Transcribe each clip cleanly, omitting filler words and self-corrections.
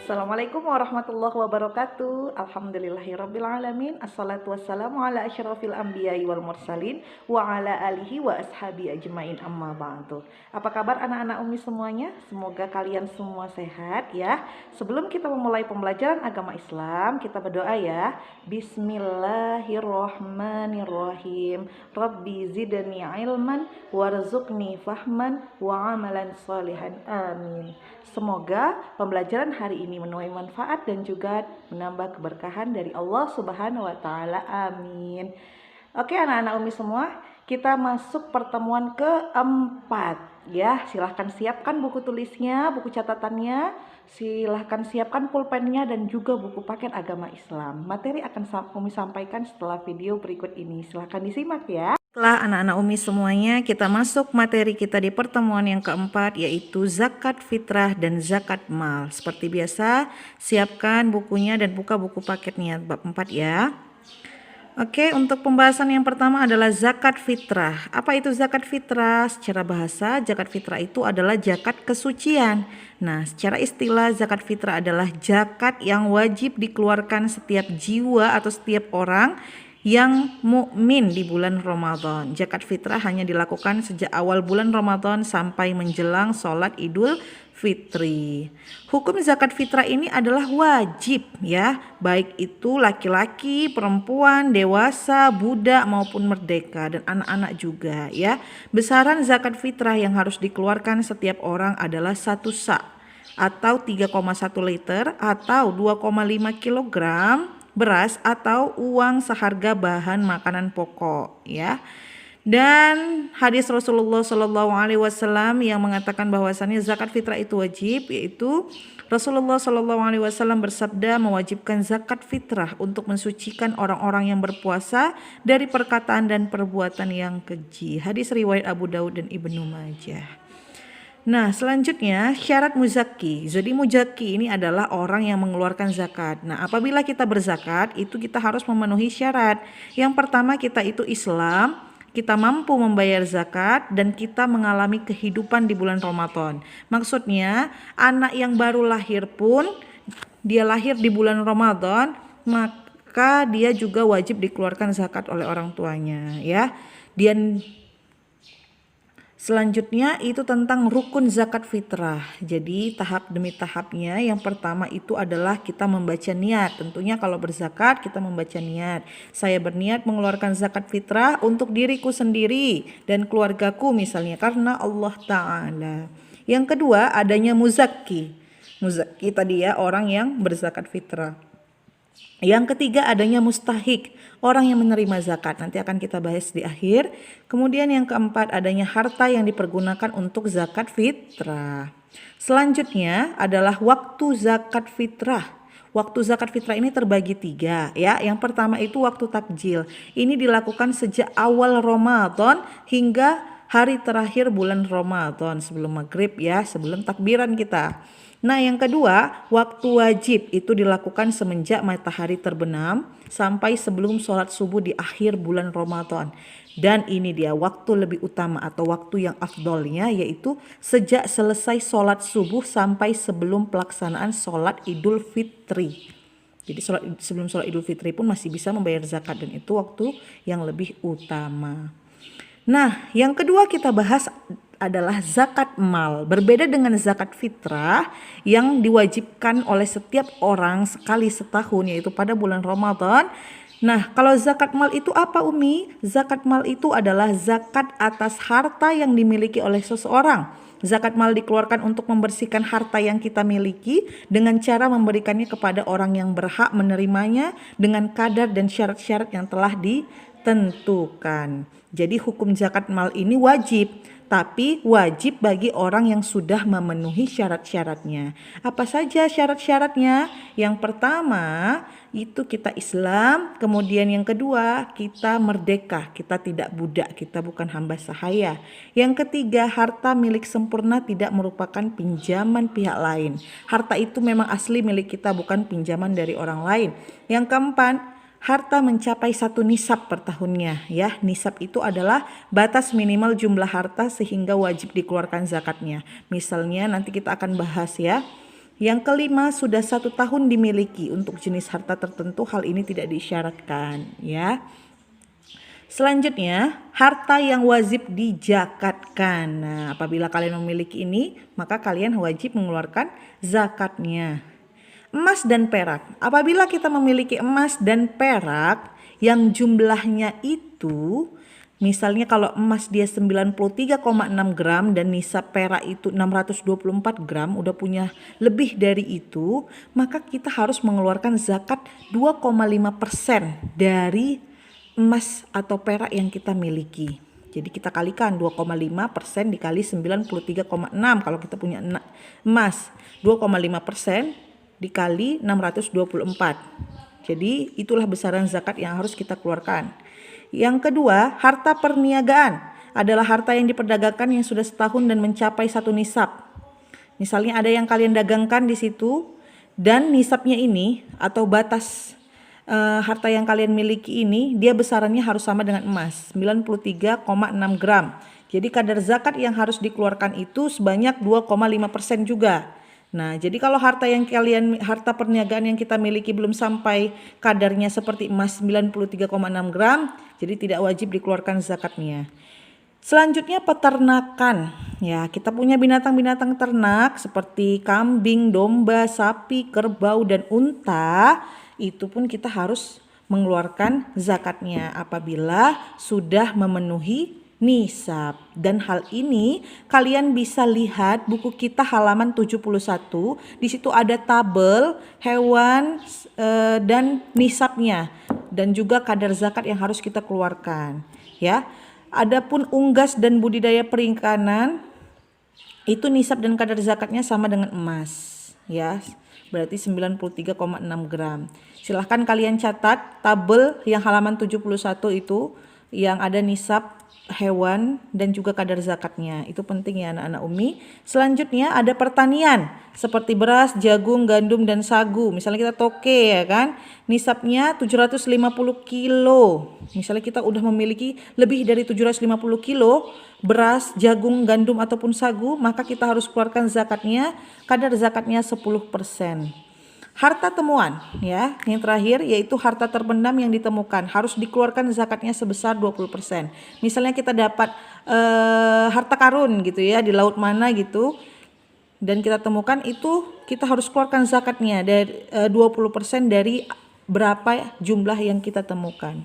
Assalamualaikum warahmatullahi wabarakatuh. Alhamdulillahirrabbilalamin. Assalatu wassalamu ala asyrafil anbiya'i wal mursalin wa ala alihi wa ashabi ajmain amma ba'du. Apa kabar anak-anak Umi semuanya? Semoga kalian semua sehat ya. Sebelum kita memulai pembelajaran agama Islam, kita berdoa ya. Bismillahirrahmanirrahim. Rabbi zidni ilman warzuqni fahman wa amalan salihan. Amin. Semoga pembelajaran hari ini menuai manfaat dan juga menambah keberkahan dari Allah Subhanahu wa taala. Amin. Oke, anak-anak Umi semua, kita masuk pertemuan keempat ya. Silahkan siapkan buku tulisnya, buku catatannya, silahkan siapkan pulpennya dan juga buku paket agama Islam. Materi akan Umi sampaikan setelah video berikut ini. Silahkan disimak ya. Setelah anak-anak Umi semuanya, kita masuk materi kita di pertemuan yang keempat, yaitu zakat fitrah dan zakat mal. Seperti biasa, siapkan bukunya dan buka buku paketnya bab 4 ya. Oke, untuk pembahasan yang pertama adalah zakat fitrah. Apa itu zakat fitrah? Secara bahasa, zakat fitrah itu adalah zakat kesucian. Nah, secara istilah, zakat fitrah adalah zakat yang wajib dikeluarkan setiap jiwa atau setiap orang yang mukmin di bulan Ramadan. Zakat fitrah hanya dilakukan sejak awal bulan Ramadan sampai menjelang sholat Idul Fitri. Hukum zakat fitrah ini adalah wajib ya, baik itu laki-laki, perempuan, dewasa, budak maupun merdeka dan anak-anak juga ya. Besaran zakat fitrah yang harus dikeluarkan setiap orang adalah 1 sa' atau 3,1 liter atau 2,5 kilogram beras atau uang seharga bahan makanan pokok ya. Dan hadis Rasulullah Shallallahu Alaihi Wasallam yang mengatakan bahwasannya zakat fitrah itu wajib, yaitu Rasulullah Shallallahu Alaihi Wasallam bersabda mewajibkan zakat fitrah untuk mensucikan orang-orang yang berpuasa dari perkataan dan perbuatan yang keji. Hadis riwayat Abu Daud dan Ibnu Majah. Nah, selanjutnya syarat muzaki. Jadi muzaki ini adalah orang yang mengeluarkan zakat. Nah, apabila kita berzakat, itu kita harus memenuhi syarat. Yang pertama, kita itu Islam, kita mampu membayar zakat, dan kita mengalami kehidupan di bulan Ramadan. Maksudnya, anak yang baru lahir pun, dia lahir di bulan Ramadan, maka dia juga wajib dikeluarkan zakat oleh orang tuanya ya. Selanjutnya itu tentang rukun zakat fitrah. Jadi tahap demi tahapnya, yang pertama itu adalah kita membaca niat. Tentunya kalau berzakat kita membaca niat. Saya berniat mengeluarkan zakat fitrah untuk diriku sendiri dan keluargaku misalnya karena Allah Ta'ala. Yang kedua adanya muzaki. Muzaki tadi ya, orang yang berzakat fitrah. Yang ketiga adanya mustahik, orang yang menerima zakat. Nanti akan kita bahas di akhir. Kemudian yang keempat adanya harta yang dipergunakan untuk zakat fitrah. Selanjutnya adalah waktu zakat fitrah. Waktu zakat fitrah ini terbagi 3 ya. Yang pertama itu waktu takjil. Ini dilakukan sejak awal Ramadan hingga hari terakhir bulan Ramadan sebelum maghrib ya, sebelum takbiran kita. Nah, yang kedua, waktu wajib itu dilakukan semenjak matahari terbenam sampai sebelum sholat subuh di akhir bulan Ramadan. Dan ini dia waktu lebih utama atau waktu yang afdolnya, yaitu sejak selesai sholat subuh sampai sebelum pelaksanaan sholat Idul Fitri. Jadi sebelum sholat Idul Fitri pun masih bisa membayar zakat, dan itu waktu yang lebih utama. Nah, yang kedua kita bahas adalah zakat mal. Berbeda dengan zakat fitrah yang diwajibkan oleh setiap orang sekali setahun, yaitu pada bulan Ramadan. Nah, kalau zakat mal itu apa, Umi? Zakat mal itu adalah zakat atas harta yang dimiliki oleh seseorang. Zakat mal dikeluarkan untuk membersihkan harta yang kita miliki dengan cara memberikannya kepada orang yang berhak menerimanya dengan kadar dan syarat-syarat yang telah ditentukan. Jadi hukum zakat mal ini wajib, tapi wajib bagi orang yang sudah memenuhi syarat-syaratnya. Apa saja syarat-syaratnya? Yang pertama itu kita Islam, kemudian yang kedua kita merdeka, kita tidak budak, kita bukan hamba sahaya. Yang ketiga, harta milik sempurna tidak merupakan pinjaman pihak lain. Harta itu memang asli milik kita, bukan pinjaman dari orang lain. Yang keempat, harta mencapai 1 nisab per tahunnya ya. Nisab itu adalah batas minimal jumlah harta sehingga wajib dikeluarkan zakatnya. Misalnya nanti kita akan bahas ya. Yang kelima, sudah 1 tahun dimiliki. Untuk jenis harta tertentu hal ini tidak diisyaratkan, ya. Selanjutnya, harta yang wajib dijakatkan. Nah, apabila kalian memiliki ini, maka kalian wajib mengeluarkan zakatnya. Emas dan perak. Apabila kita memiliki emas dan perak yang jumlahnya itu, misalnya kalau emas dia 93,6 gram dan nisab perak itu 624 gram, udah punya lebih dari itu, maka kita harus mengeluarkan zakat 2,5% dari emas atau perak yang kita miliki. Jadi kita kalikan 2,5% dikali 93,6 kalau kita punya emas. 2,5% dikali 624. Jadi itulah besaran zakat yang harus kita keluarkan. Yang kedua, harta perniagaan adalah harta yang diperdagangkan yang sudah setahun dan mencapai 1 nisab. Misalnya ada yang kalian dagangkan di situ dan nisabnya ini atau batas harta yang kalian miliki ini dia besarannya harus sama dengan emas 93,6 gram. Jadi kadar zakat yang harus dikeluarkan itu sebanyak 2,5% juga. Nah, jadi kalau harta perniagaan yang kita miliki belum sampai kadarnya seperti emas 93,6 gram, jadi tidak wajib dikeluarkan zakatnya. Selanjutnya peternakan. Ya, kita punya binatang-binatang ternak seperti kambing, domba, sapi, kerbau dan unta. Itu pun kita harus mengeluarkan zakatnya apabila sudah memenuhi nisab. Dan hal ini kalian bisa lihat buku kita halaman 71. Di situ ada tabel hewan dan nisabnya dan juga kadar zakat yang harus kita keluarkan, ya. Adapun unggas dan budidaya perikanan itu nisab dan kadar zakatnya sama dengan emas, ya. Berarti 93,6 gram. Silahkan kalian catat tabel yang halaman 71 itu yang ada nisab hewan dan juga kadar zakatnya. Itu penting ya anak-anak Umi. Selanjutnya ada pertanian seperti beras, jagung, gandum dan sagu. Misalnya kita toke ya kan. Nisabnya 750 kilo. Misalnya kita udah memiliki lebih dari 750 kilo beras, jagung, gandum ataupun sagu, maka kita harus keluarkan zakatnya, kadar zakatnya 10%. Harta temuan ya, yang terakhir yaitu harta terpendam yang ditemukan, harus dikeluarkan zakatnya sebesar 20%. Misalnya kita dapat harta karun gitu ya di laut mana gitu dan kita temukan itu, kita harus keluarkan zakatnya dari 20% dari berapa jumlah yang kita temukan.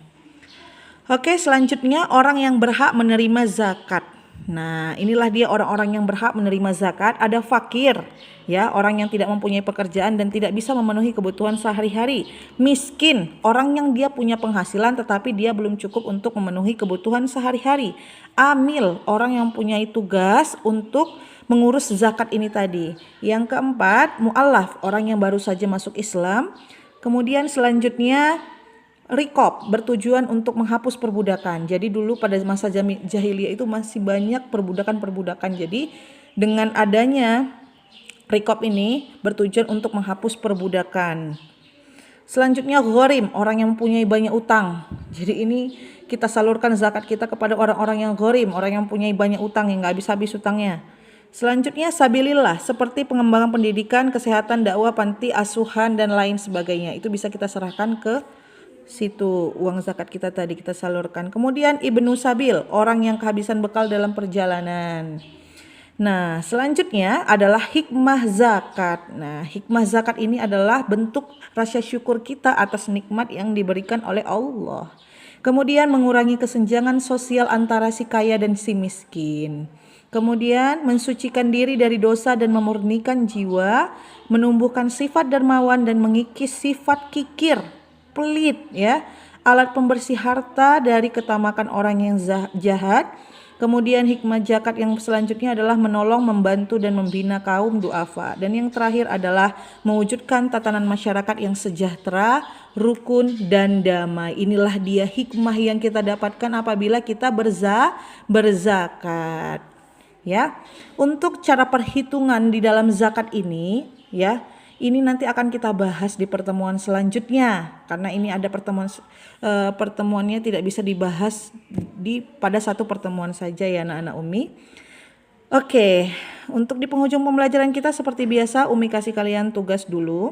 Oke, selanjutnya orang yang berhak menerima zakat. Nah, inilah dia orang-orang yang berhak menerima zakat. Ada fakir, ya, orang yang tidak mempunyai pekerjaan dan tidak bisa memenuhi kebutuhan sehari-hari. Miskin, orang yang dia punya penghasilan tetapi dia belum cukup untuk memenuhi kebutuhan sehari-hari. Amil, orang yang punya tugas untuk mengurus zakat ini tadi. Yang keempat, mu'allaf, orang yang baru saja masuk Islam. Kemudian selanjutnya Rikob, bertujuan untuk menghapus perbudakan. Jadi dulu pada masa jahiliyah itu masih banyak perbudakan-perbudakan. Jadi dengan adanya rikob ini bertujuan untuk menghapus perbudakan. Selanjutnya ghorim, orang yang mempunyai banyak utang. Jadi ini kita salurkan zakat kita kepada orang-orang yang ghorim, orang yang mempunyai banyak utang yang gak habis-habis utangnya. Selanjutnya sabilillah, seperti pengembangan pendidikan, kesehatan, dakwah, panti asuhan dan lain sebagainya. Itu bisa kita serahkan ke situ uang zakat kita tadi kita salurkan. Kemudian ibnu sabil, orang yang kehabisan bekal dalam perjalanan. Nah, selanjutnya adalah hikmah zakat. Nah, hikmah zakat ini adalah bentuk rasa syukur kita atas nikmat yang diberikan oleh Allah. Kemudian mengurangi kesenjangan sosial antara si kaya dan si miskin. Kemudian mensucikan diri dari dosa dan memurnikan jiwa, menumbuhkan sifat dermawan dan mengikis sifat kikir, pelit ya, alat pembersih harta dari ketamakan orang yang jahat. Kemudian hikmah zakat yang selanjutnya adalah menolong, membantu dan membina kaum duafa. Dan yang terakhir adalah mewujudkan tatanan masyarakat yang sejahtera, rukun dan damai. Inilah dia hikmah yang kita dapatkan apabila kita berzakat. Ya. Untuk cara perhitungan di dalam zakat ini ya, ini nanti akan kita bahas di pertemuan selanjutnya karena ini ada pertemuannya tidak bisa dibahas pada satu pertemuan saja ya anak-anak Umi. Oke, untuk di penghujung pembelajaran kita seperti biasa Umi kasih kalian tugas dulu.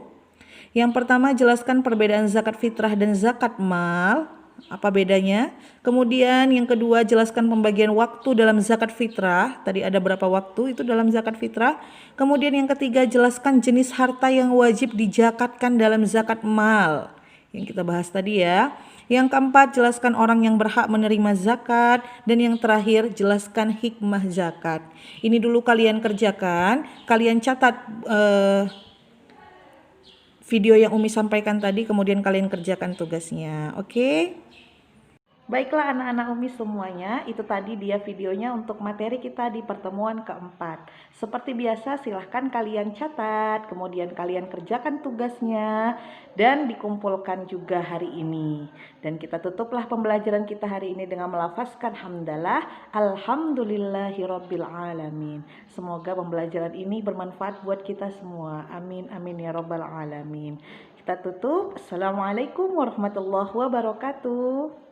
Yang pertama jelaskan perbedaan zakat fitrah dan zakat mal. Apa bedanya? Kemudian yang kedua jelaskan pembagian waktu dalam zakat fitrah. Tadi ada berapa waktu itu dalam zakat fitrah. Kemudian yang ketiga jelaskan jenis harta yang wajib dijakatkan dalam zakat mal. Yang kita bahas tadi ya. Yang keempat, jelaskan orang yang berhak menerima zakat. Dan yang terakhir, jelaskan hikmah zakat. Ini dulu kalian kerjakan. Kalian catat video yang Umi sampaikan tadi, kemudian kalian kerjakan tugasnya. Oke? Baiklah anak-anak Umi semuanya, itu tadi dia videonya untuk materi kita di pertemuan keempat. Seperti biasa silahkan kalian catat, kemudian kalian kerjakan tugasnya, dan dikumpulkan juga hari ini. Dan kita tutuplah pembelajaran kita hari ini dengan melafazkan hamdalah, alhamdulillahirabbil alamin. Semoga pembelajaran ini bermanfaat buat kita semua. Amin amin ya rabbal alamin. Kita tutup. Assalamualaikum warahmatullahi wabarakatuh.